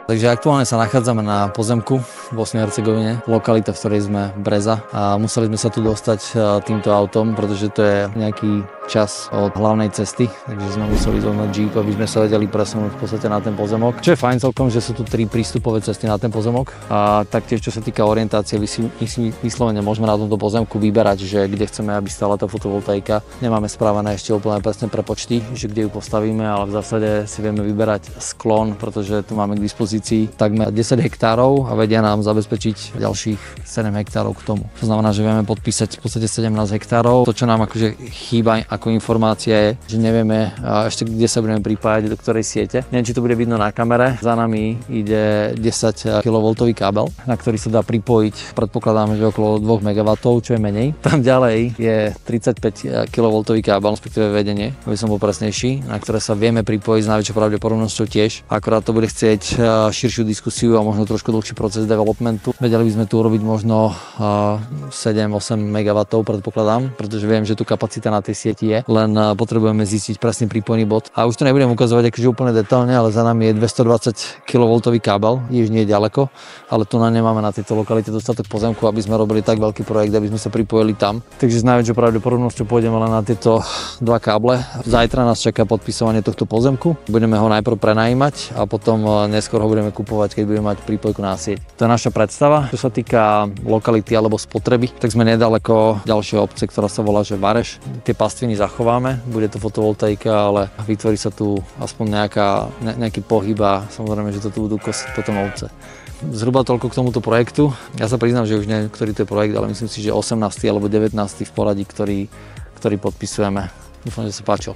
Takže aktuálne sa nachádzame na pozemku v Bosne a Hercegovine, lokalita, v ktorej sme Breza, a museli sme sa tu dostať týmto autom, pretože to je nejaký čas od hlavnej cesty, takže sme museli zohnať Jeep, aby sme sa vedeli presunúť v podstate na ten pozemok. Čo je fajn celkom, že sú tu 3 prístupové cesty na ten pozemok, a taktiež čo sa týka orientácie, vyslovene môžeme na tomto pozemku vyberať, že kde chceme, aby stála tá fotovoltaika. Nemáme spravené ešte úplne presne prepočty, že kde ju postavíme, ale v zásade si vieme vyberať sklon, pretože tu máme k dispozícii takmer 10 hektárov a vedia nám zabezpečiť ďalších 7 hektárov k tomu. To znamená, že vieme podpísať v podstate 17 hektárov. To, čo nám akože chýba ako informácia, je, že nevieme ešte, kde sa budeme pripájať, do ktorej siete. Neviem, či to bude vidno na kamere. Za nami ide 10 kV kábel, na ktorý sa dá pripojiť, predpokladáme, že okolo 2 MW, čo je menej. Tam ďalej je 35 kV kábel, respektíve vedenie, aby som bol presnejší, na ktoré sa vieme pripojiť s najväčšou pravdepodobnosťou tiež. Akorát to bude chcieť širšiu diskusiu a možno trošku dlhší proces developmentu. Vedeli by sme tu urobiť možno 7-8 MW, predpokladám, pretože viem, že tu kapacita na tej sieti je, len potrebujeme zistiť presný prípojný bod. A už to nebudem ukazovať akože úplne detailne, ale za nami je 220 kV kábel, už nie je ďaleko, ale tu nemáme na tejto lokalite dostatok pozemku, aby sme robili tak veľký projekt, aby sme sa pripojili tam. Takže s najväčšou pravdepodobnosťou pôjdeme len na tieto 2 káble. Zajtra nás čaká podpisovanie tohto pozemku. Budeme ho najprv prenajímať a potom neskôr ho budeme kupovať, keď budeme mať prípojku na sieť. To je naša predstava. Čo sa týka lokality alebo spotreby, tak sme nedaleko ďalšej obce, ktorá sa volá že Vareš. Tie pastviny zachováme, bude to fotovoltaika, ale vytvorí sa tu aspoň nejaký pohyb a samozrejme, že to tu budú kosiť potom ovce. Zhruba toľko k tomuto projektu. Ja sa priznám, že už neviem, ktorý to je projekt, ale myslím si, že 18. alebo 19. v poradí, ktorý podpisujeme. Dúfam, že sa páčil.